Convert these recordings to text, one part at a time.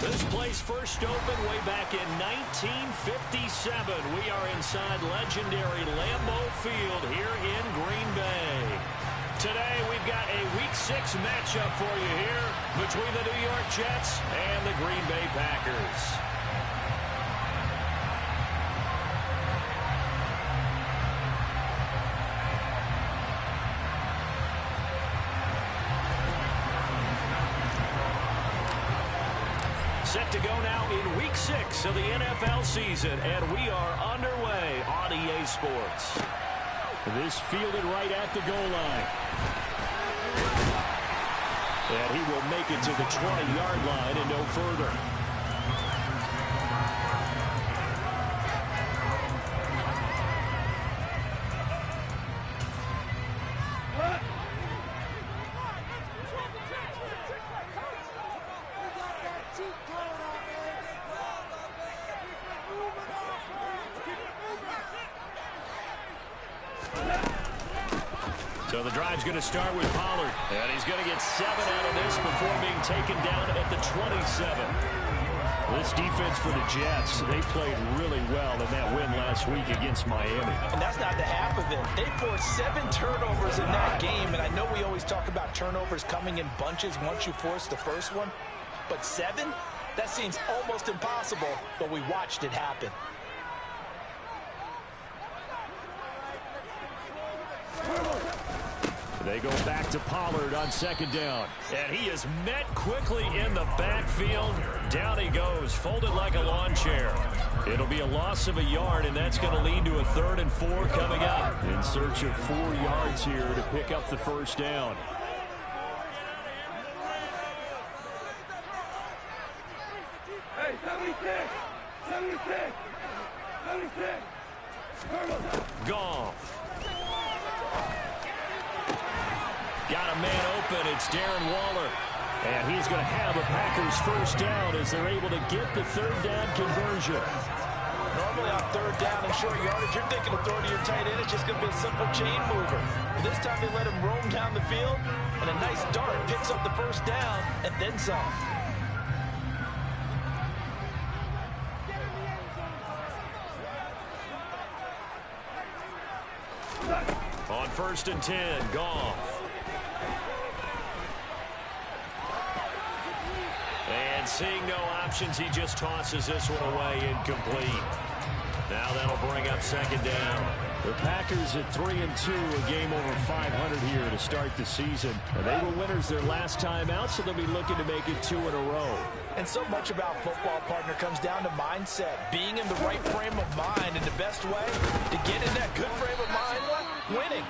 This place first opened way back in 1957. We are inside legendary Lambeau Field here in Green Bay. Today we've got a Week 6 matchup for you here between the New York Jets and the Green Bay Packers. Set to go now in Week 6 of the NFL season, and we are underway on EA Sports. This fielded right at the goal line. And he will make it to the 20-yard line and no further. So the drive's going to start with Pollard. And he's going to get 7 out of this before being taken down at the 27. This defense for the Jets, they played really well in that win last week against Miami. And that's not the half of it. They forced 7 turnovers in that game. And I know we always talk about turnovers coming in bunches once you force the first one. But 7? That seems almost impossible, but we watched it happen. They go back to Pollard on second down. And he is met quickly in the backfield. Down he goes, folded like a lawn chair. It'll be a loss of a yard, and that's going to lead to a 3rd and 4 coming up. In search of 4 yards here to pick up the first down. Hey, 76! Goff. Got a man open. It's Darren Waller. And he's going to have a Packers first down as they're able to get the 3rd down conversion. Normally on 3rd down and short yardage, you're thinking of throwing to your tight end. It's just going to be a simple chain mover. But this time they let him roam down the field, and a nice dart picks up the first down and then some. On 1st and 10, Goff. And seeing no options, he just tosses this one away, incomplete. Now that'll bring up 2nd down. The Packers at 3-2, a game over 500 here to start the season. And they were winners their last time out, so they'll be looking to make it 2 in a row. And so much about football, partner, comes down to mindset. Being in the right frame of mind, and the best way to get in that good frame of mind, winning.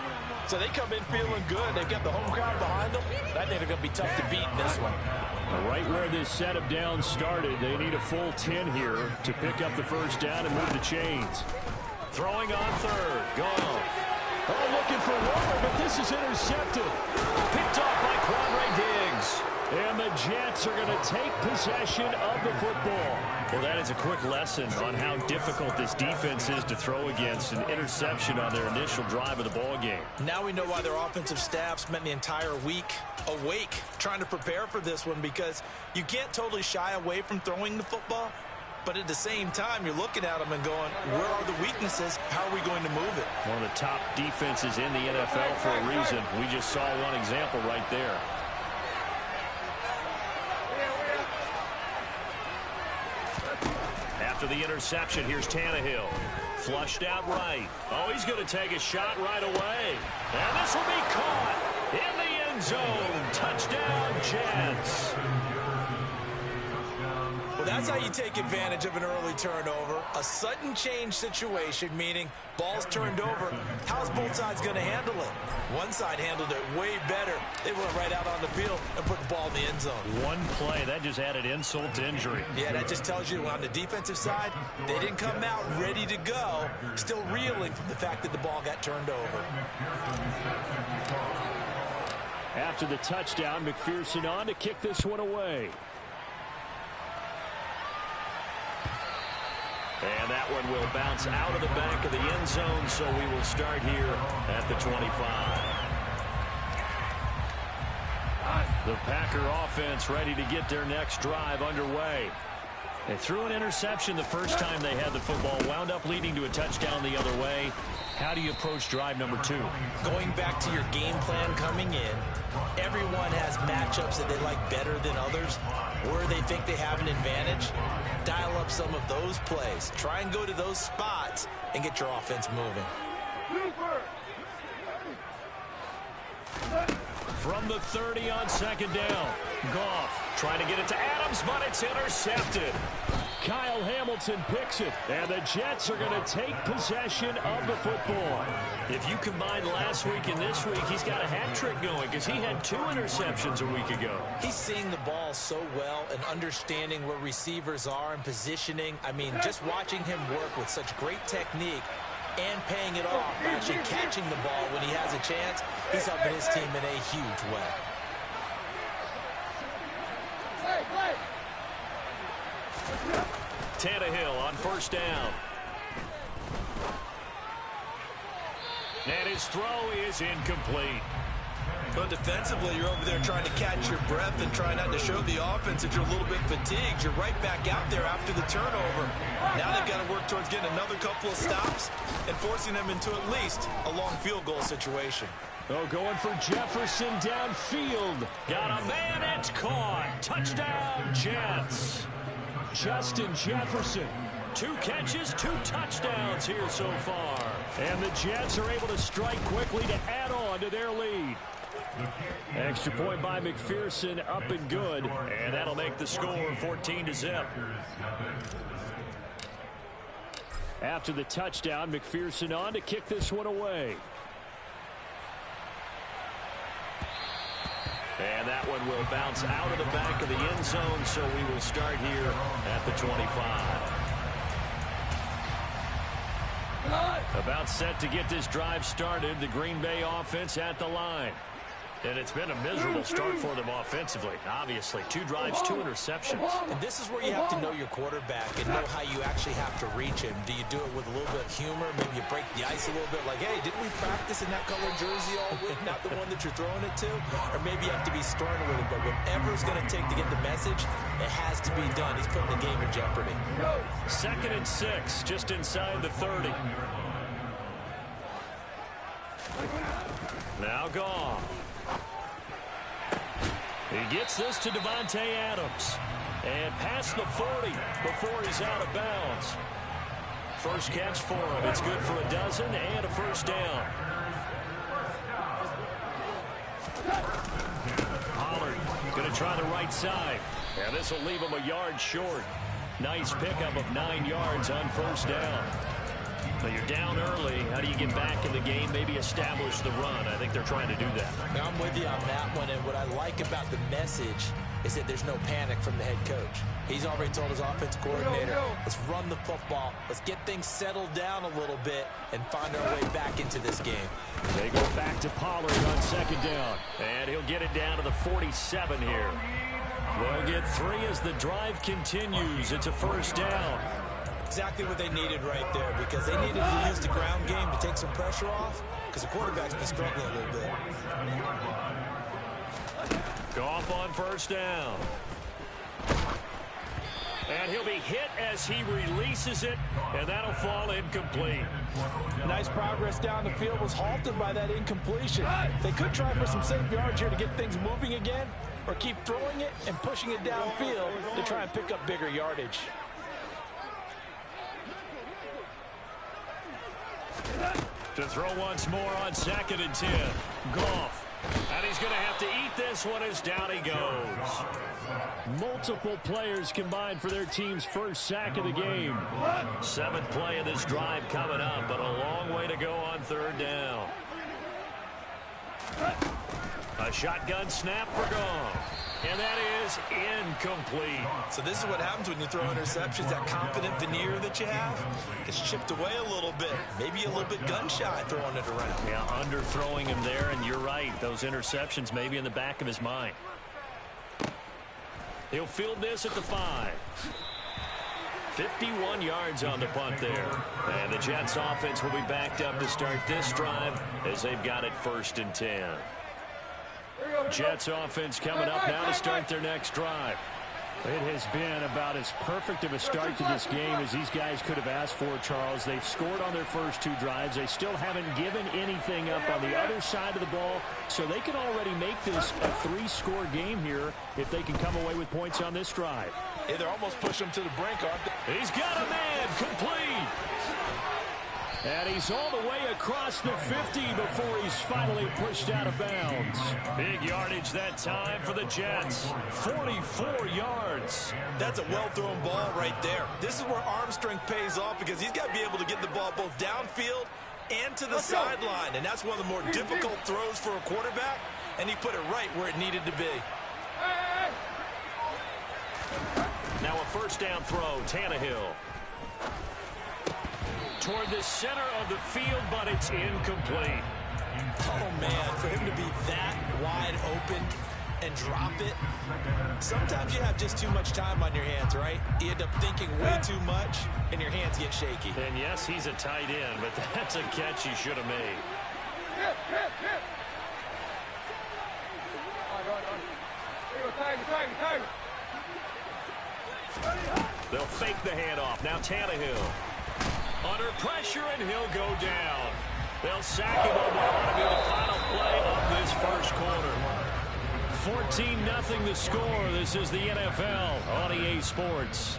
So they come in feeling good. They've got the home crowd behind them. I think they're going to be tough to beat in this one. Right where this set of downs started, they need a full 10 here to pick up the first down and move the chains. Throwing on 3rd, Goff. Oh, looking for Waller, but this is intercepted. Picked off by Quandre Diggs. And the Jets are going to take possession of the football. Well, that is a quick lesson on how difficult this defense is to throw against. An interception on their initial drive of the ball game. Now we know why their offensive staff spent the entire week awake trying to prepare for this one, because you can't totally shy away from throwing the football. But at the same time, you're looking at them and going, where are the weaknesses? How are we going to move it? One of the top defenses in the NFL for a reason. We just saw one example right there. After the interception, here's Tannehill. Flushed out right. Oh, he's going to take a shot right away. And this will be caught in the end zone. Touchdown, Jets. Well, that's how you take advantage of an early turnover. A sudden change situation, meaning ball's turned over. How's both sides going to handle it? One side handled it way better. They went right out on the field and put the ball in the end zone. One play, that just added insult to injury. Yeah, that just tells you on the defensive side, they didn't come out ready to go, still reeling from the fact that the ball got turned over. After the touchdown, McPherson on to kick this one away. And that one will bounce out of the back of the end zone, so we will start here at the 25. The Packer offense ready to get their next drive underway. They threw an interception the first time they had the football, wound up leading to a touchdown the other way. How do you approach drive number 2? Going back to your game plan coming in, everyone has matchups that they like better than others, where they think they have an advantage. Dial up some of those plays. Try and go to those spots and get your offense moving. From the 30 on second down. Goff trying to get it to Adams, but it's intercepted. Kyle Hamilton picks it, and the Jets are going to take possession of the football. If you combine last week and this week, he's got a hat trick going because he had 2 interceptions a week ago. He's seeing the ball so well and understanding where receivers are and positioning. I mean, just watching him work with such great technique and paying it off, actually catching the ball when he has a chance, he's helping his team in a huge way. Tannehill on first down. And his throw is incomplete. But defensively, you're over there trying to catch your breath and try not to show the offense that you're a little bit fatigued. You're right back out there after the turnover. Now they've got to work towards getting another couple of stops and forcing them into at least a long field goal situation. Oh, going for Jefferson downfield. Got a man, it's caught. Touchdown, Jets. Justin Jefferson. 2 catches, 2 touchdowns here so far. And the Jets are able to strike quickly to add on to their lead. Extra point by McPherson, up and good. And that'll make the score 14-0. After the touchdown, McPherson on to kick this one away. And that one will bounce out of the back of the end zone, so we will start here at the 25. About set to get this drive started, the Green Bay offense at the line. And it's been a miserable start for them offensively, obviously. 2 drives, 2 interceptions. And this is where you have to know your quarterback and know how you actually have to reach him. Do you do it with a little bit of humor? Maybe you break the ice a little bit, like, hey, didn't we practice in that color jersey all week, not the one that you're throwing it to? Or maybe you have to be stern with him, but whatever it's going to take to get the message, it has to be done. He's putting the game in jeopardy. 2nd and 6, just inside the 30. Now Goff. He gets this to Davante Adams. And past the 40 before he's out of bounds. First catch for him. It's good for a dozen and a first down. Pollard going to try the right side. And this will leave him a yard short. Nice pickup of 9 yards on first down. Now you're down early. How do you get back in the game? Maybe establish the run. I think they're trying to do that. Now I'm with you on that one, and what I like about the message is that there's no panic from the head coach. He's already told his offense coordinator, let's run the football, let's get things settled down a little bit and find our way back into this game. They go back to Pollard on second down, and he'll get it down to the 47 here. They'll get 3 as the drive continues. It's a first down. Exactly what they needed right there, because they needed to use the ground game to take some pressure off, because the quarterback's been struggling a little bit. Goff on first down. And he'll be hit as he releases it, and that'll fall incomplete. Nice progress down the field, was halted by that incompletion. They could try for some safe yards here to get things moving again, or keep throwing it and pushing it downfield to try and pick up bigger yardage. To throw once more on 2nd and 10. Goff. And he's going to have to eat this one as down he goes. Multiple players combined for their team's first sack of the game. 7th play of this drive coming up, but a long way to go on 3rd down. A shotgun snap for Goff. And that is incomplete. So this is what happens when you throw interceptions. That confident veneer that you have gets chipped away a little bit. Maybe a little bit gun-shy throwing it around. Yeah, underthrowing him there, and you're right. Those interceptions may be in the back of his mind. He'll field this at the 5. 51 yards on the punt there. And the Jets offense will be backed up to start this drive as they've got it 1st and 10. Jets offense coming up now to start their next drive. It has been about as perfect of a start to this game as these guys could have asked for, Charles. They've scored on their first 2 drives. They still haven't given anything up on the other side of the ball, so they can already make this a 3-score game here if they can come away with points on this drive. Yeah, they're almost pushing him to the brink, aren't they? He's got a man, complete. And he's all the way across the 50 before he's finally pushed out of bounds. Big yardage that time for the Jets. 44 yards. That's a well-thrown ball right there. This is where arm strength pays off because he's got to be able to get the ball both downfield and to the sideline. And that's one of the more difficult throws for a quarterback. And he put it right where it needed to be. Now a first down throw, Tannehill. Toward the center of the field, but it's incomplete. Oh, man, for him to be that wide open and drop it. Sometimes you have just too much time on your hands, right? You end up thinking way too much, and your hands get shaky. And, yes, he's a tight end, but that's a catch he should have made. They'll fake the handoff. Now Tannehill. Under pressure, and he'll go down. They'll sack him on what ought to be the final play of this first quarter. 14-0 the score. This is the NFL on EA Sports.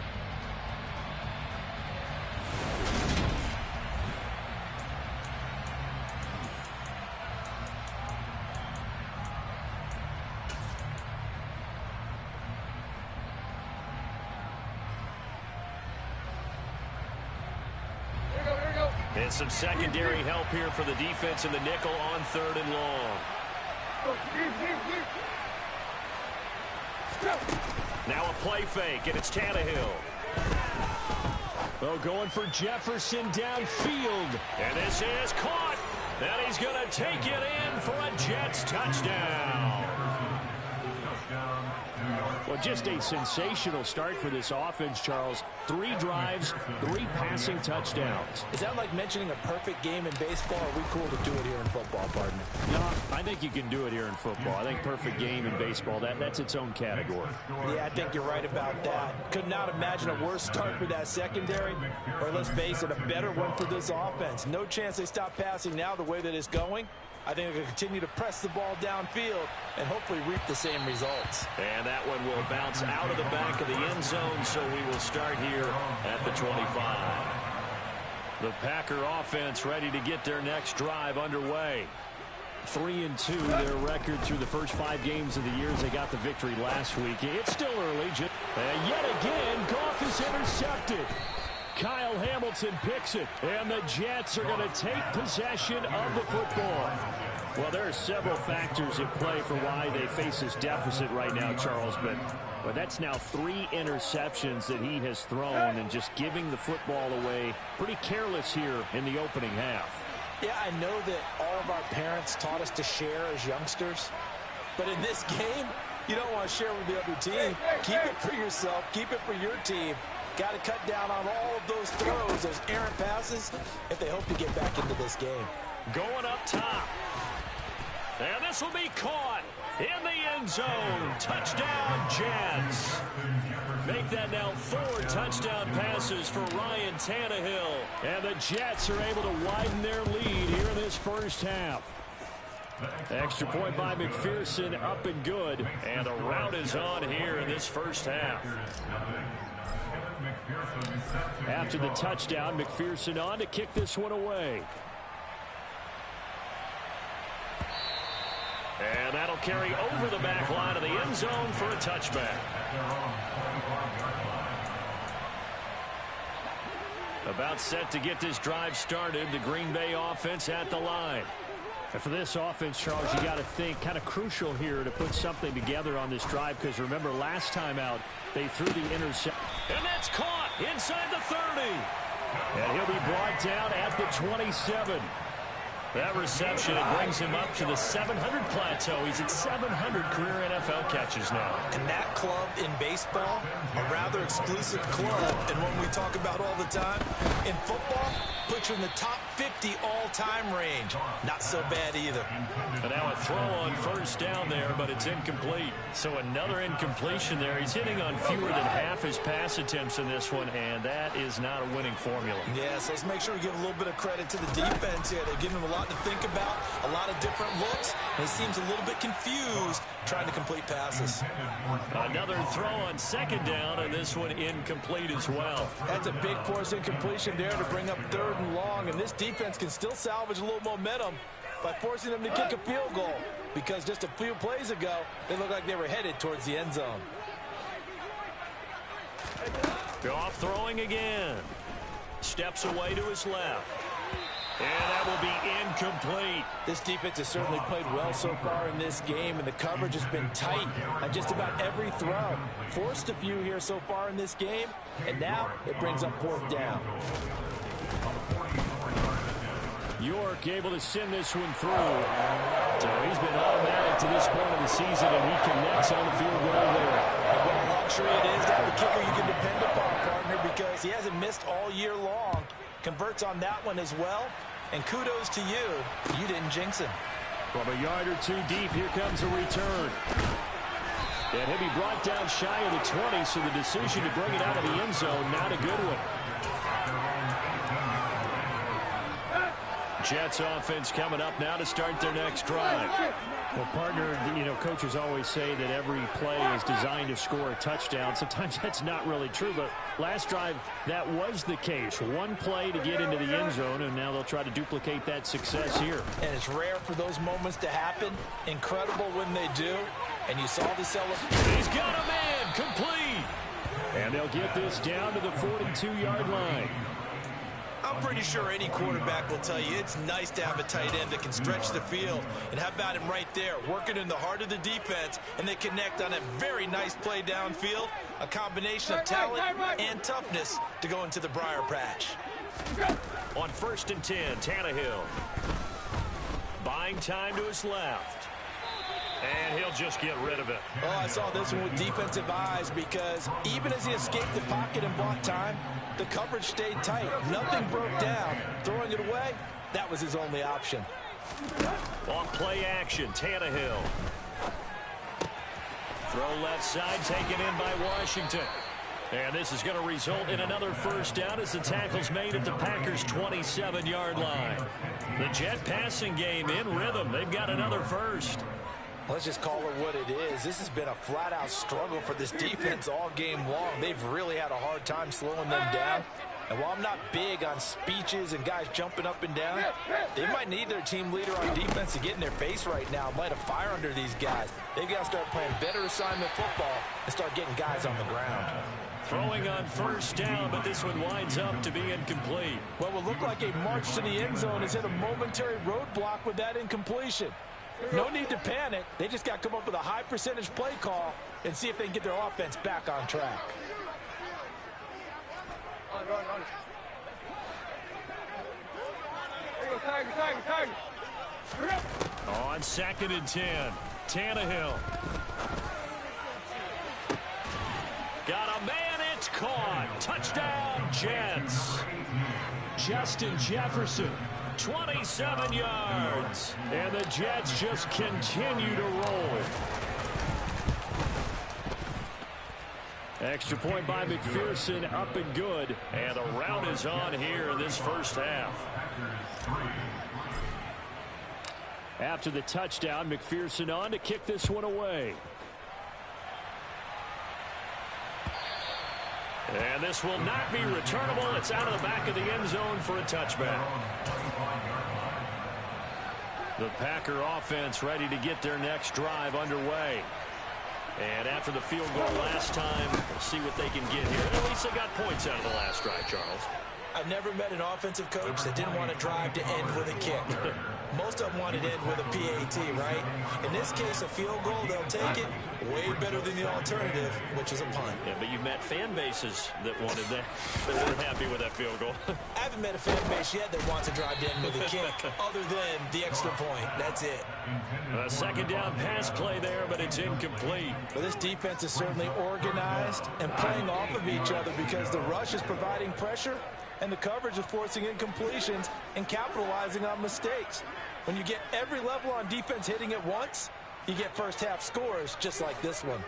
And some secondary help here for the defense in the nickel on 3rd and long. Now a play fake, and it's Tannehill. Oh, going for Jefferson downfield. And this is caught. And he's going to take it in for a Jets touchdown. Well, just a sensational start for this offense, Charles. 3 drives, 3 passing touchdowns. Is that like mentioning a perfect game in baseball? Or are we cool to do it here in football, partner? No, I think you can do it here in football. I think perfect game in baseball, that's its own category. Yeah, I think you're right about that. Could not imagine a worse start for that secondary, or let's face it, a better one for this offense. No chance they stop passing now the way that it's going. I think they're going to continue to press the ball downfield and hopefully reap the same results. And that one will bounce out of the back of the end zone, so we will start here at the 25. The Packer offense ready to get their next drive underway. 3-2, their record through the first 5 games of the year as they got the victory last week. It's still early. And yet again, Goff is intercepted. Kyle Hamilton picks it, and the Jets are going to take possession of the football. Well, there are several factors at play for why they face this deficit right now, Charles, but that's now 3 interceptions that he has thrown and just giving the football away pretty careless here in the opening half. Yeah, I know that all of our parents taught us to share as youngsters, but in this game, you don't want to share with the other team. Keep it for yourself. Keep it for your team. Got to cut down on all of those throws, those errant passes, if they hope to get back into this game. Going up top. And this will be caught in the end zone. Touchdown, Jets. Make that now 4 touchdown passes for Ryan Tannehill. And the Jets are able to widen their lead here in this first half. Extra point by McPherson, up and good. And the rout is on here in this first half. After the touchdown, McPherson on to kick this one away. And that'll carry over the back line of the end zone for a touchback. About set to get this drive started. The Green Bay offense at the line. And for this offense, Charles, you got to think kind of crucial here to put something together on this drive, because remember last time out they threw the intercept. And that's caught inside the 30. And he'll be brought down at the 27. That reception, it brings him up to the 700 plateau. He's at 700 career NFL catches now. And that club in baseball, a rather exclusive club. And one we talk about all the time, in football, puts you in the top 50 all-time range. Not so bad either. And now a throw on first down there, but it's incomplete. So another incompletion there. He's hitting on fewer than half his pass attempts in this one, and that is not a winning formula. Yes, let's make sure we give a little bit of credit to the defense here. They're giving him a lot to think about, a lot of different looks, and he seems a little bit confused trying to complete passes. Another throw on second down, and this one incomplete as well. That's a big force incompletion there to bring up 3rd and long, and this defense can still salvage a little momentum by forcing them to kick a field goal, because just a few plays ago, they looked like they were headed towards the end zone. Goff throwing again. Steps away to his left. And that will be incomplete. This defense has certainly played well so far in this game, and the coverage has been tight on just about every throw. Forced a few here so far in this game, and now it brings up 4th down. York able to send this one through. So he's been automatic to this point of the season, and he connects on the field goal there. And what a luxury it is to have a kicker you can depend upon, partner, because he hasn't missed all year long. Converts on that one as well. And kudos to you. You didn't jinx him. From a yard or two deep, here comes a return. And he'll be brought down shy of the 20, so the decision to bring it out of the end zone, not a good one. Jets offense coming up now to start their next drive. Well, partner, you know, coaches always say that every play is designed to score a touchdown. Sometimes that's not really true, but last drive, that was the case. One play to get into the end zone, and now they'll try to duplicate that success here. And it's rare for those moments to happen. Incredible when they do. And you saw the celebration. He's got a man, complete. And they'll get this down to the 42-yard line. I'm pretty sure any quarterback will tell you it's nice to have a tight end that can stretch the field. And how about him right there, working in the heart of the defense, and they connect on a very nice play downfield. A combination of talent and toughness to go into the briar patch. On 1st and 10, Tannehill. Buying time to his left. And he'll just get rid of it. Oh, I saw this one with defensive eyes, because even as he escaped the pocket and bought time, the coverage stayed tight. Nothing broke down. Throwing it away, that was his only option. On play action, Tannehill. Throw left side, taken in by Washington. And this is going to result in another first down as the tackle's made at the Packers' 27-yard line. The Jet passing game in rhythm. They've got another first. Let's just call it what it is. This has been a flat-out struggle for this defense all game long. They've really had a hard time slowing them down. And while I'm not big on speeches and guys jumping up and down, they might need their team leader on defense to get in their face right now, light a fire under these guys. They've got to start playing better assignment football and start getting guys on the ground. Throwing on first down, but this one winds up to be incomplete. What will look like a march to the end zone has hit a momentary roadblock with that incompletion. No need to panic. They just got to come up with a high percentage play call and see if they can get their offense back on track. On 2nd and 10, Tannehill. Got a man, it's caught. Touchdown, Jets. Justin Jefferson, 27 yards. And the Jets just continue to roll. Extra point by McPherson, up and good. And the rout is on here in this first half. After the touchdown, McPherson on to kick this one away. And this will not be returnable. It's out of the back of the end zone for a touchback. The Packer offense ready to get their next drive underway. And after the field goal last time, we'll see what they can get here. At least they got points out of the last drive, Charles. I've never met an offensive coach that didn't want to drive to end with a kick. Most of them wanted to end with a PAT, right? In this case, a field goal, they'll take it. Way better than the alternative, which is a punt. Yeah, but you've met fan bases that wanted that. They weren't happy with that field goal. I haven't met a fan base yet that wants to drive to end with a kick, other than the extra point. That's it. A second down pass play there, but it's incomplete. But this defense is certainly organized and playing off of each other because the rush is providing pressure and the coverage is forcing incompletions and capitalizing on mistakes. When you get every level on defense hitting at once, you get first half scores just like this one.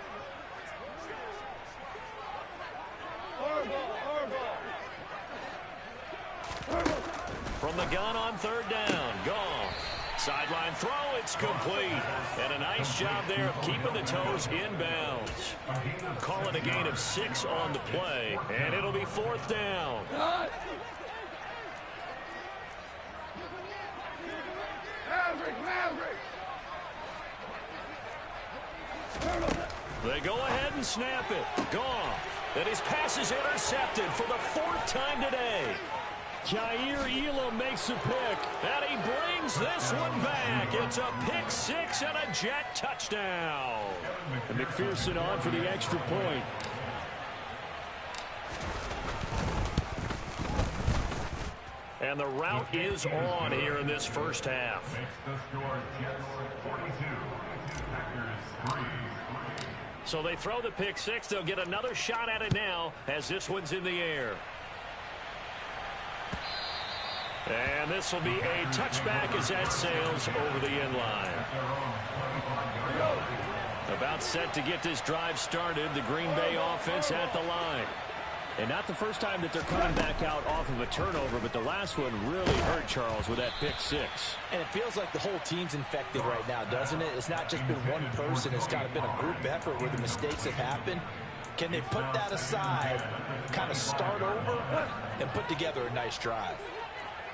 From the gun on third down, Goff. Sideline throw, it's complete. And a nice job there of keeping the toes inbounds. Call it a gain of 6 on the play, and it'll be fourth down. They go ahead and snap it. Goff. And his pass is intercepted for the 4th time today. Jair Elam makes a pick, and he brings this one back. It's a pick 6 and a Jet touchdown. And McPherson on for the extra point. And the route is on here in this first half. So they throw the pick 6. They'll get another shot at it now as this one's in the air. And this will be a touchback as that sails over the end line. About set to get this drive started. The Green Bay offense at the line. And not the first time that they're coming back out off of a turnover, but the last one really hurt Charles with that pick 6. And it feels like the whole team's infected right now, doesn't it? It's not just been one person. It's kind of been a group effort where the mistakes have happened. Can they put that aside, kind of start over, and put together a nice drive?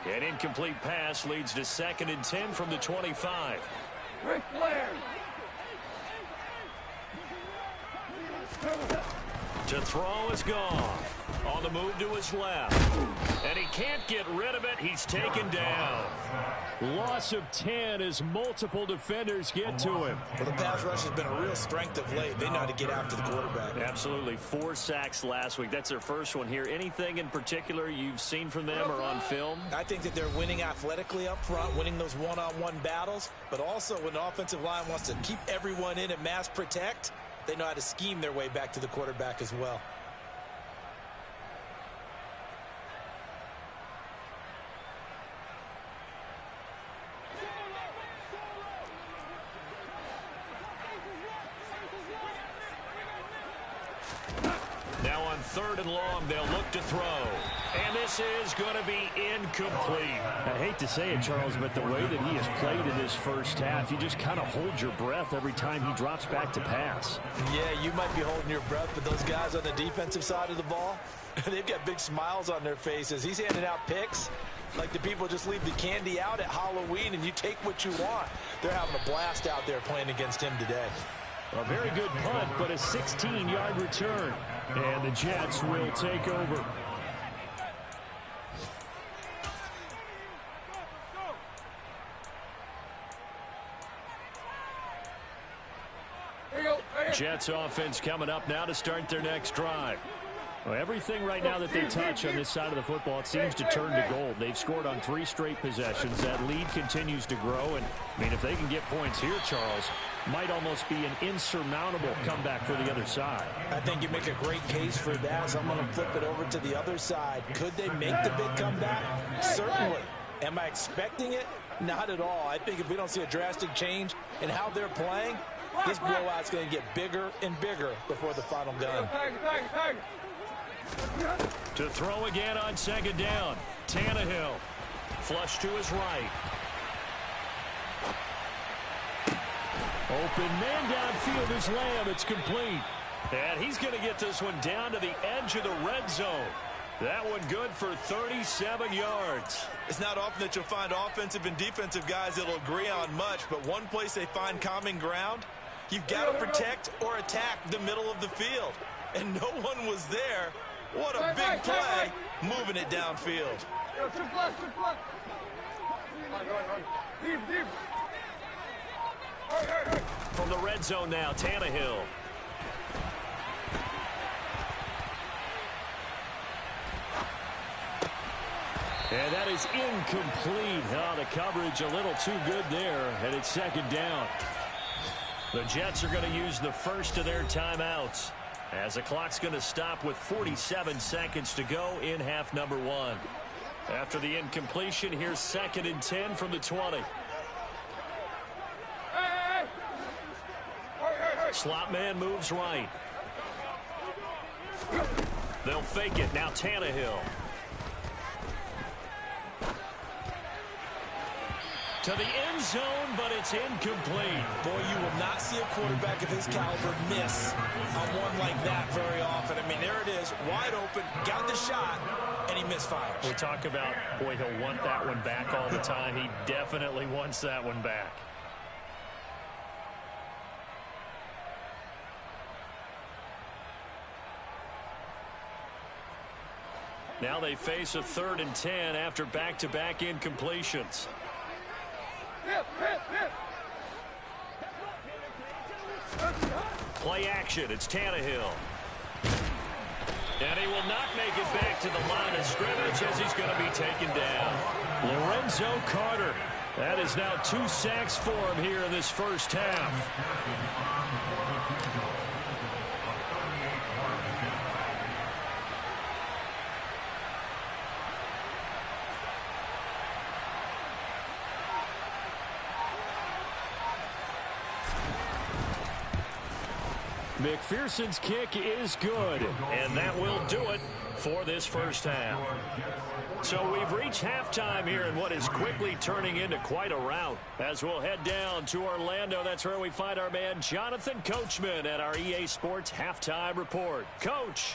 An incomplete pass leads to 2nd and 10 from the 25. Ric Flair. To throw is Goff. On the move to his left. And he can't get rid of it. He's taken down. Loss of 10 as multiple defenders get to him. Well, the pass rush has been a real strength of late. They know how to get after the quarterback. Absolutely. 4 sacks last week. That's their first one here. Anything in particular you've seen from them or on film? I think that they're winning athletically up front, winning those one-on-one battles, but also when the offensive line wants to keep everyone in and mass protect, they know how to scheme their way back to the quarterback as well. Now on 3rd and long, they'll look to throw. And this is going to be incomplete. I hate to say it, Charles, but the way that he has played in this first half, you just kind of hold your breath every time he drops back to pass. Yeah, you might be holding your breath, but those guys on the defensive side of the ball, they've got big smiles on their faces. He's handing out picks like the people just leave the candy out at Halloween and you take what you want. They're having a blast out there playing against him today. A very good punt, but a 16-yard return. And the Jets will take over. Jets offense coming up now to start their next drive. Well, everything right now that they touch on this side of the football, it seems to turn to gold. They've scored on 3 straight possessions. That lead continues to grow. And, I mean, if they can get points here, Charles, might almost be an insurmountable comeback for the other side. I think you make a great case for that. So I'm going to flip it over to the other side. Could they make the big comeback? Certainly. Am I expecting it? Not at all. I think if we don't see a drastic change in how they're playing, this blowout's going to get bigger and bigger before the final gun. To throw again on 2nd down. Tannehill. Flush to his right. Open man downfield is Lamb. It's complete. And he's going to get this one down to the edge of the red zone. That one good for 37 yards. It's not often that you'll find offensive and defensive guys that'll agree on much, but one place they find common ground, you've got to protect or attack the middle of the field. And no one was there. What a big play, moving it downfield. From the red zone now, Tannehill. And that is incomplete. Oh, the coverage a little too good there, and it's second down. The Jets are going to use the first of their timeouts as the clock's going to stop with 47 seconds to go in half number 1. After the incompletion, here's 2nd and 10 from the 20. Slot man moves right. They'll fake it. Now Tannehill. To the end zone, but it's incomplete. Boy, you will not see a quarterback of his caliber miss on one like that very often. I mean, there it is, wide open, got the shot, and he misfires. We talk about, boy, he'll want that one back all the time. He definitely wants that one back. Now they face a 3rd and 10 after back-to-back incompletions. Play action. It's Tannehill. And he will not make it back to the line of scrimmage as he's going to be taken down. Lorenzo Carter. That is now 2 sacks for him here in this first half. McPherson's kick is good, and that will do it for this first half. So we've reached halftime here in what is quickly turning into quite a rout. As we'll head down to Orlando, that's where we find our man Jonathan Coachman at our EA Sports Halftime Report. Coach.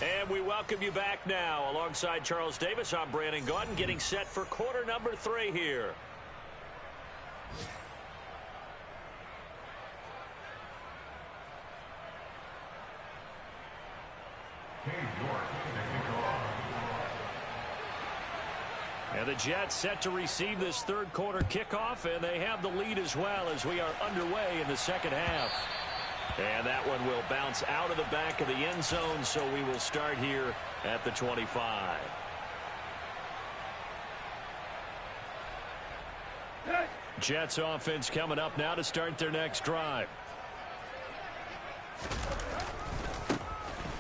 And we welcome you back now. Alongside Charles Davis, I'm Brandon Gaudin, getting set for quarter number 3 here. And the Jets set to receive this third quarter kickoff, and they have the lead as well as we are underway in the second half. And that one will bounce out of the back of the end zone, so we will start here at the 25. Jets offense coming up now to start their next drive.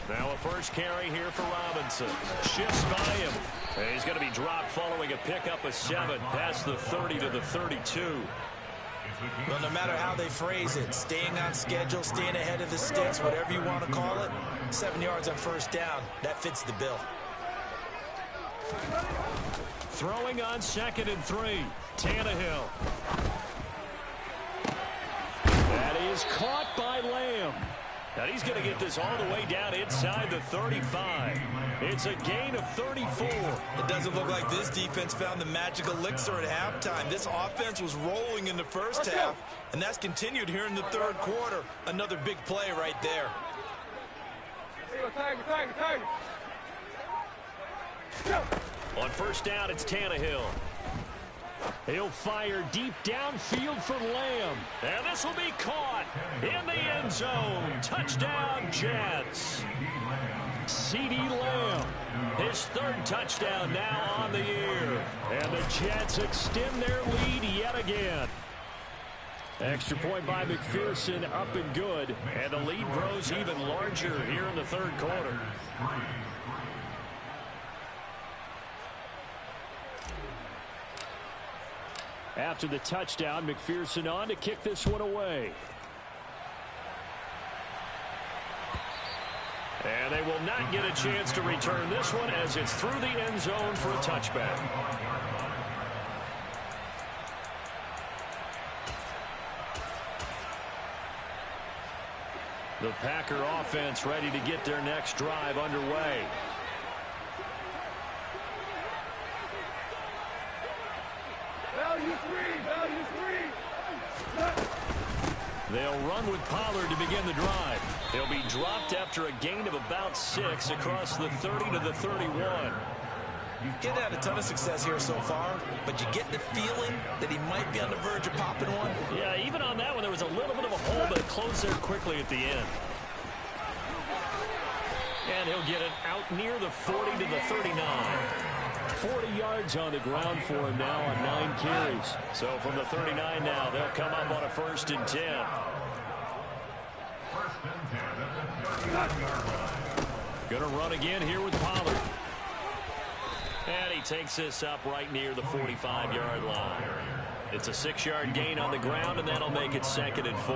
Now a first carry here for Robinson. Shifts by him. And he's going to be dropped following a pickup of 7 past the 30 to the 32. Well, no matter how they phrase it, staying on schedule, staying ahead of the sticks, whatever you want to call it, 7 yards on first down, that fits the bill. Throwing on 2nd and 3, Tannehill. That is caught by Lamb. And he's going to get this all the way down inside the 35. It's a gain of 34. It doesn't look like this defense found the magic elixir at halftime. This offense was rolling in the first half, and that's continued here in the third quarter. Another big play right there. On first down, it's Tannehill. He'll fire deep downfield for Lamb. And this will be caught in the end zone. Touchdown, Jets. CeeDee Lamb, his 3rd touchdown now on the year. And the Jets extend their lead yet again. Extra point by McPherson, up and good. And the lead grows even larger here in the third quarter. After the touchdown, McPherson on to kick this one away. And they will not get a chance to return this one as it's through the end zone for a touchback. The Packer offense ready to get their next drive underway. They'll run with Pollard to begin the drive. He'll be dropped after a gain of about 6 across the 30 to the 31. He hasn't had a ton of success here so far, but you get the feeling that he might be on the verge of popping one. Yeah, even on that one, there was a little bit of a hole, but it closed there quickly at the end. And he'll get it out near the 40 to the 39. 40 yards on the ground for him now on 9 carries. So from the 39 now, they'll come up on a 1st and 10. Going to run again here with Pollard. And he takes this up right near the 45-yard line. It's a 6-yard gain on the ground, and that'll make it 2nd and 4.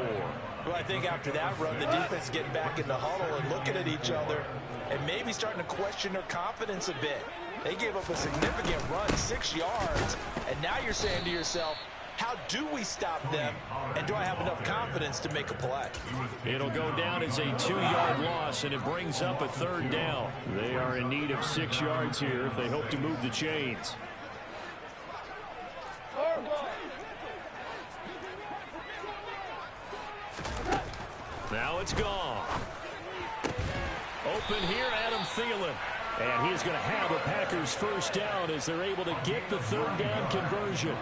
Well, I think after that run, the defense is getting back in the huddle and looking at each other and maybe starting to question their confidence a bit. They gave up a significant run, 6 yards, and now you're saying to yourself, how do we stop them, and do I have enough confidence to make a play? It'll go down as a 2-yard loss, and it brings up a 3rd down. They are in need of 6 yards here if they hope to move the chains. Now it's gone. Open here, Adam Thielen. And he's going to have a Packers 1st down as they're able to get the 3rd down conversion.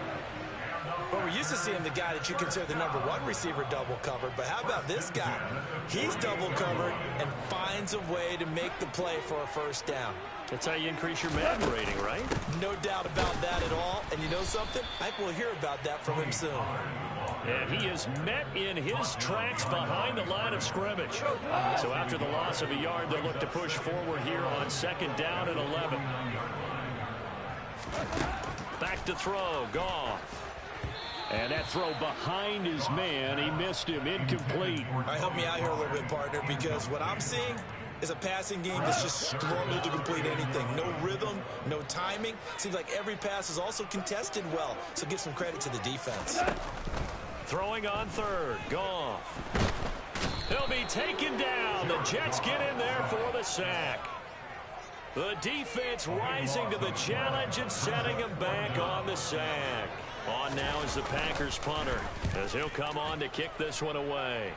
Well, we're used to seeing the guy that you consider the #1 receiver double covered, but how about this guy? He's double covered and finds a way to make the play for a 1st down. That's how you increase your Madden rating, right? No doubt about that at all. And you know something? I think we'll hear about that from him soon. And he is met in his tracks behind the line of scrimmage. So after the loss of a yard, they'll look to push forward here on 2nd down and 11. Back to throw, Goff. And that throw behind his man, he missed him, incomplete. All right, help me out here a little bit, partner, because what I'm seeing is a passing game that's just struggled to complete anything. No rhythm, no timing. Seems like every pass is also contested well, so give some credit to the defense. Throwing on 3rd, Goff. He'll be taken down. The Jets get in there for the sack. The defense rising to the challenge and setting him back on the sack. On now is the Packers punter, as he'll come on to kick this one away.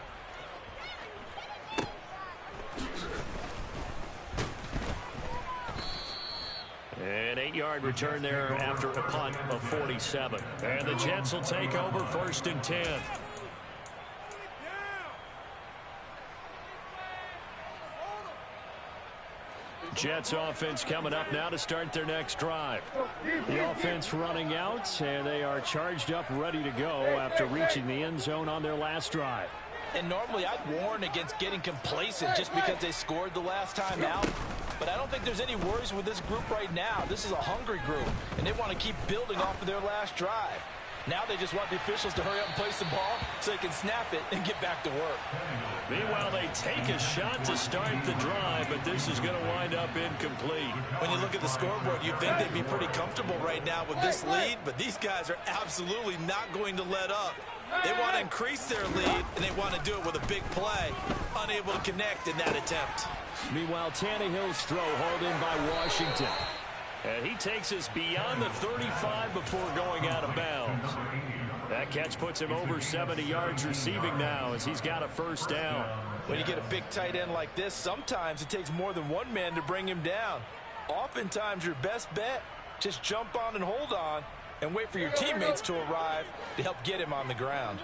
An 8-yard return there after a punt of 47. And the Jets will take over 1st and 10. Jets offense coming up now to start their next drive. The offense running out, and they are charged up, ready to go after reaching the end zone on their last drive. And normally I'd warn against getting complacent just because they scored the last time out. But I don't think there's any worries with this group right now. This is a hungry group, and they want to keep building off of their last drive. Now they just want the officials to hurry up and place the ball so they can snap it and get back to work. Meanwhile, they take a shot to start the drive, but this is going to wind up incomplete. When you look at the scoreboard, you'd think they'd be pretty comfortable right now with this lead, but these guys are absolutely not going to let up. They want to increase their lead, and they want to do it with a big play, unable to connect in that attempt. Meanwhile, Tannehill's throw hauled in by Washington. And he takes us beyond the 35 before going out of bounds. That catch puts him over 70 yards receiving now as he's got a 1st down. When you get a big tight end like this, sometimes it takes more than one man to bring him down. Oftentimes, your best bet, just jump on and hold on and wait for your teammates to arrive to help get him on the ground.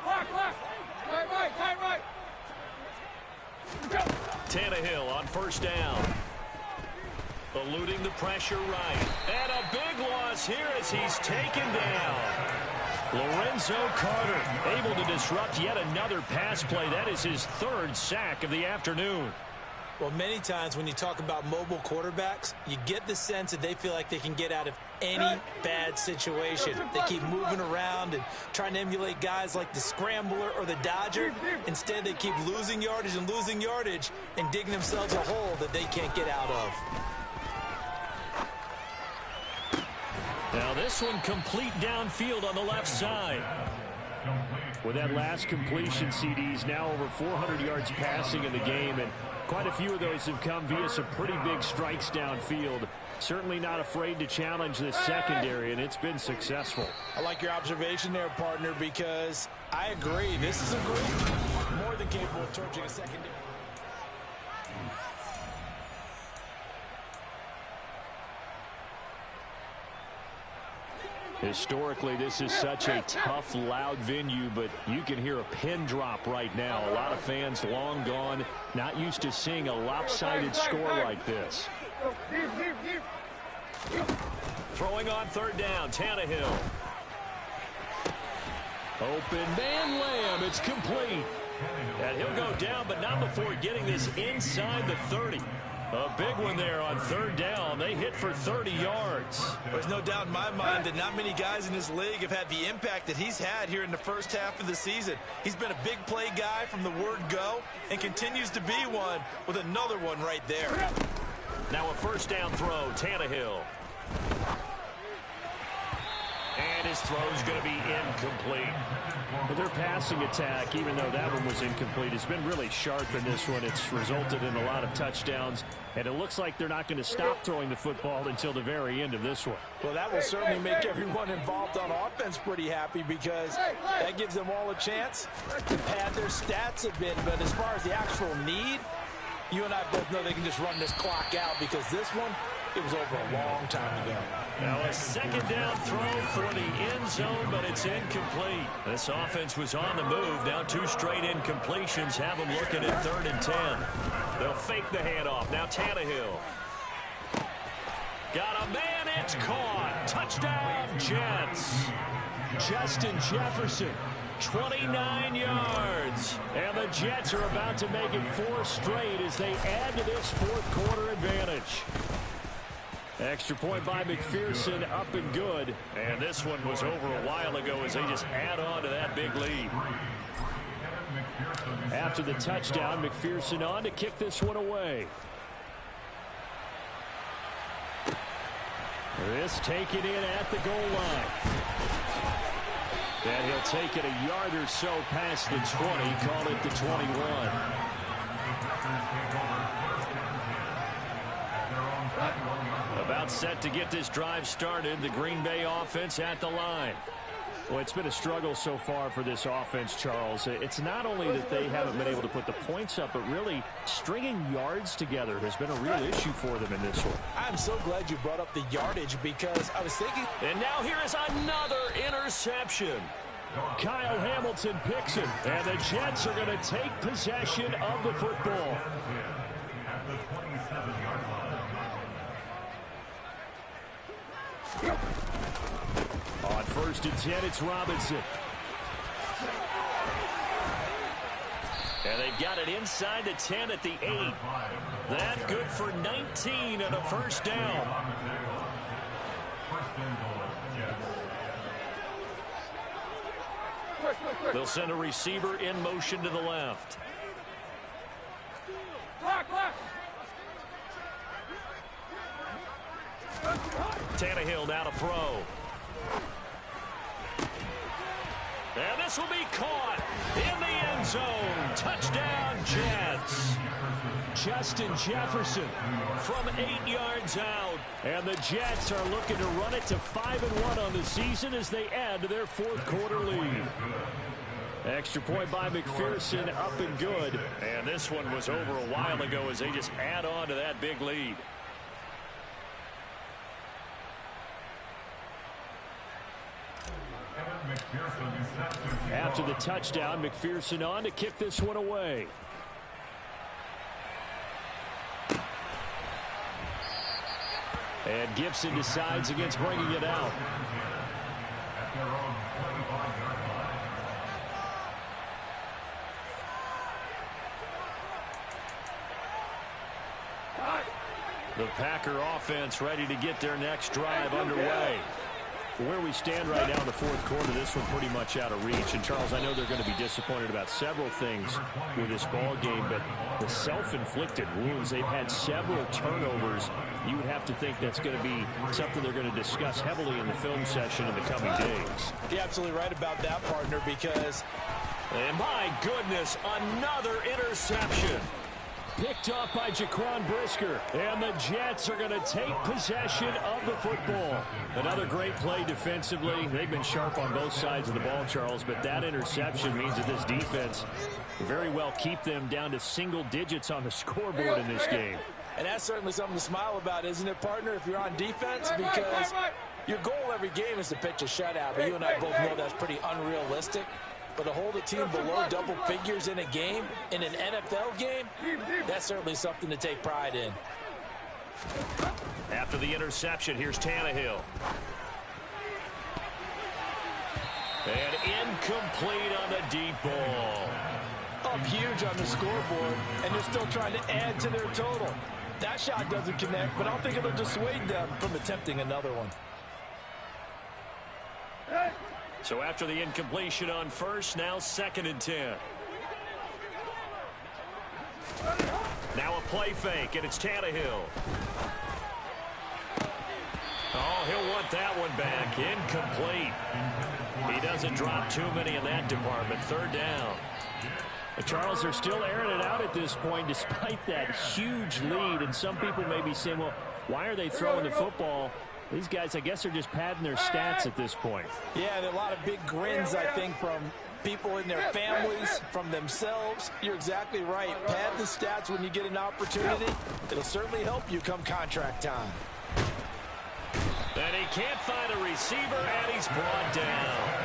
Right. Tannehill on 1st down. Eluding the pressure right. And a big loss here as he's taken down. Lorenzo Carter able to disrupt yet another pass play. That is his 3rd sack of the afternoon. Well, many times when you talk about mobile quarterbacks, you get the sense that they feel like they can get out of any bad situation. They keep moving around and trying to emulate guys like the Scrambler or the Dodger. Instead, they keep losing yardage and digging themselves a hole that they can't get out of. Now this one complete downfield on the left side. With that last completion, CD's now over 400 yards passing in the game, and quite a few of those have come via some pretty big strikes downfield. Certainly not afraid to challenge this secondary, and it's been successful. I like your observation there, partner, because I agree. This is a group more than capable of torching a secondary. Historically, this is such a tough, loud venue, but you can hear a pin drop right now. A lot of fans long gone, not used to seeing a lopsided score like this. Throwing on third down, Tannehill. Open man, Lamb. It's complete. And he'll go down, but not before getting this inside the 30. A big one there on third down. They hit for 30 yards. There's no doubt in my mind that not many guys in this league have had the impact that he's had here in the first half of the season. He's been a big play guy from the word go and continues to be one with another one right there. Now a first down throw, Tannehill. And his throw's going to be incomplete. Well, their passing attack, even though that one was incomplete, has been really sharp in this one. It's resulted in a lot of touchdowns, and it looks like they're not going to stop throwing the football until the very end of this one. Well, that will certainly make everyone involved on offense pretty happy because that gives them all a chance to pad their stats a bit. But as far as the actual need, you and I both know they can just run this clock out because this one, it was over a long time ago. Now a second down throw for the end zone, but it's incomplete. This offense was on the move. Now two straight incompletions have them looking at 3rd and 10. They'll fake the handoff. Now Tannehill. Got a man. It's caught. Touchdown, Jets. Justin Jefferson. 29 yards. And the Jets are about to make it 4 straight as they add to this fourth quarter advantage. Extra point by McPherson, up and good. And this one was over a while ago as they just add on to that big lead. After the touchdown, McPherson on to kick this one away. This taken in at the goal line. And he'll take it a yard or so past the 20, call it the 21. About set to get this drive started. The Green Bay offense at the line. Well, it's been a struggle so far for this offense, Charles. It's not only that they haven't been able to put the points up, but really stringing yards together has been a real issue for them in this one. I'm so glad you brought up the yardage because I was thinking. And now here is another interception. Kyle Hamilton picks it, and the Jets are going to take possession of the football. On 1st and 10, it's Robinson. And they've got it inside the 10 at the 8. That's good for 19 and a first down. They'll send a receiver in motion to the left. Tannehill now to throw. And this will be caught in the end zone. Touchdown, Jets. Justin Jefferson from 8 yards out. And the Jets are looking to run it to 5-1 on the season as they add to their fourth quarter lead. Extra point by McPherson, up and good. And this one was over a while ago as they just add on to that big lead. After the touchdown, McPherson on to kick this one away. And Gibson decides against bringing it out. The Packer offense ready to get their next drive underway. Where we stand right now in the fourth quarter, this one pretty much out of reach. And, Charles, I know they're going to be disappointed about several things with this ball game, but the self-inflicted wounds, they've had several turnovers. You would have to think that's going to be something they're going to discuss heavily in the film session in the coming days. You're absolutely right about that, partner, because... And, my goodness, another interception. Picked up by Jaquan Brisker. And the Jets are going to take possession of the football. Another great play defensively. They've been sharp on both sides of the ball, Charles, but that interception means that this defense very well keep them down to single digits on the scoreboard in this game. And that's certainly something to smile about, isn't it, partner, if you're on defense? Because Your goal every game is to pitch a shutout, but you and I both know that's pretty unrealistic. But to hold a team below double figures in a game, in an NFL game, that's certainly something to take pride in. After the interception, here's Tannehill. And incomplete on the deep ball. Up huge on the scoreboard, and they're still trying to add to their total. That shot doesn't connect, but I don't think it'll dissuade them from attempting another one. So after the incompletion on first, now 2nd and 10. Now a play fake, and it's Tannehill. Oh, he'll want that one back. Incomplete. He doesn't drop too many in that department. 3rd down. Charles, they're still airing it out at this point despite that huge lead. And some people may be saying, well, why are they throwing the football? These guys, I guess, are just padding their stats at this point. Yeah, there are a lot of big grins, I think, from people in their families, from themselves. You're exactly right. Pad the stats when you get an opportunity. It'll certainly help you come contract time. And he can't find a receiver, and he's brought down.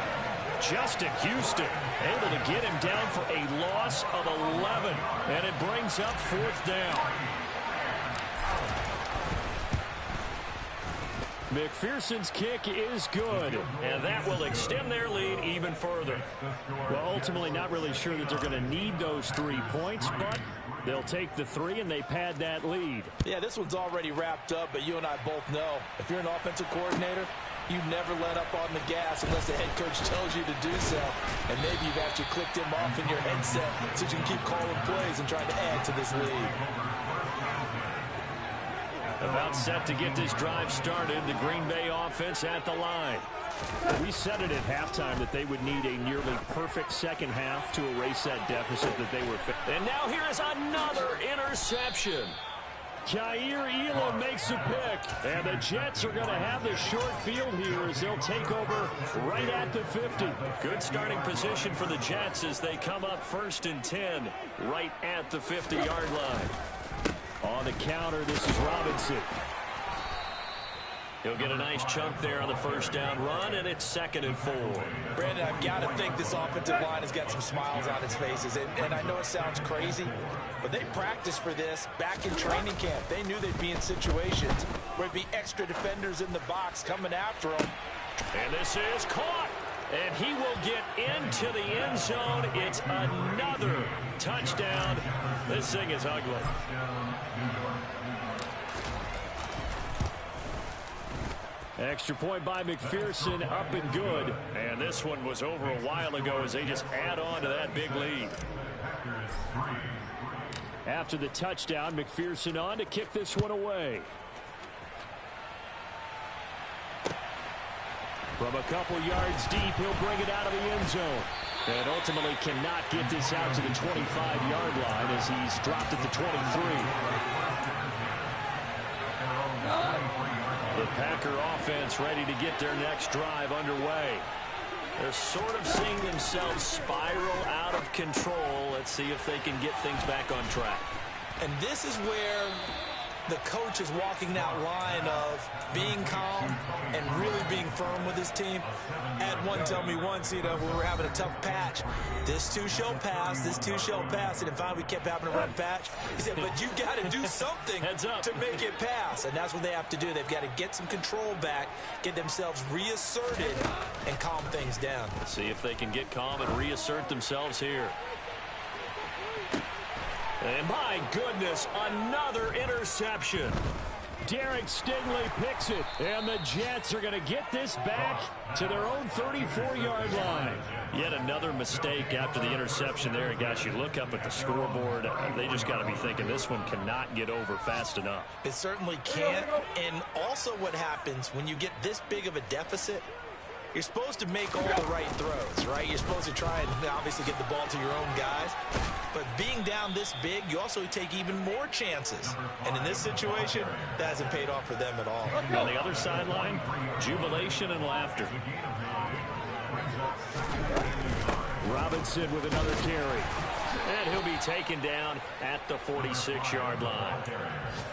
Justin Houston able to get him down for a loss of 11. And it brings up 4th down. McPherson's kick is good, and that will extend their lead even further. Well, ultimately not really sure that they're going to need those 3 points, but they'll take the 3 and they pad that lead. Yeah, this one's already wrapped up, but you and I both know if you're an offensive coordinator, you never let up on the gas unless the head coach tells you to do so. And maybe you've actually clicked him off in your headset so you can keep calling plays and trying to add to this lead. About set to get this drive started, the Green Bay offense at the line. We said it at halftime that they would need a nearly perfect second half to erase that deficit that they were facing. And now here is another interception. Kaiir Elam makes a pick, and the Jets are going to have the short field here as they'll take over right at the 50. Good starting position for the Jets as they come up 1st and 10 right at the 50-yard line. On the counter, this is Robinson. He'll get a nice chunk there on the 1st down run, and it's 2nd and 4. Brandon, I've got to think this offensive line has got some smiles on its faces. And I know it sounds crazy, but they practiced for this back in training camp. They knew they'd be in situations where there'd be extra defenders in the box coming after them. And this is caught. And he will get into the end zone. It's another touchdown. This thing is ugly. Extra point by McPherson, up and good. And this one was over a while ago as they just add on to that big lead. After the touchdown, McPherson on to kick this one away. From a couple yards deep, he'll bring it out of the end zone. And ultimately cannot get this out to the 25-yard line as he's dropped at the 23. The Packer offense ready to get their next drive underway. They're sort of seeing themselves spiral out of control. Let's see if they can get things back on track. And this is where the coach is walking that line of being calm and really being firm with his team. Had one tell me once, when we were having a tough patch, this too shall pass, this too shall pass. And then finally we kept having a run patch. He said, but you got to do something to make it pass. And that's what they have to do. They've got to get some control back, get themselves reasserted, and calm things down. See if they can get calm and reassert themselves here. And my goodness, another interception. Derek Stingley picks it, and the Jets are going to get this back to their own 34-yard line. Yet another mistake after the interception there. And guys, you look up at the scoreboard, they just got to be thinking this one cannot get over fast enough. It certainly can't. And also what happens when you get this big of a deficit, you're supposed to make all the right throws, right? You're supposed to try and obviously get the ball to your own guys. But being down this big, you also take even more chances. And in this situation, that hasn't paid off for them at all. On the other sideline, jubilation and laughter. Robinson with another carry. And he'll be taken down at the 46-yard line.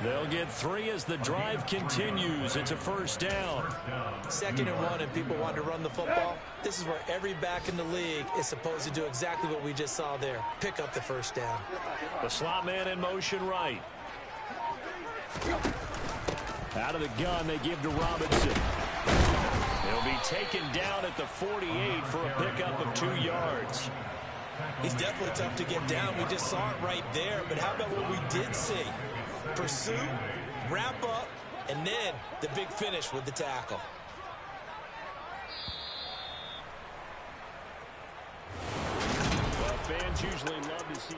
They'll get 3 as the drive continues. It's a first down. 2nd and 1, and people want to run the football. This is where every back in the league is supposed to do exactly what we just saw there. Pick up the first down. The slot man in motion right. Out of the gun, they give to Robinson. He'll be taken down at the 48 for a pickup of 2 yards. He's definitely tough to get down. We just saw it right there. But how about what we did see? Pursuit, wrap up, and then the big finish with the tackle. Well, fans usually love to see...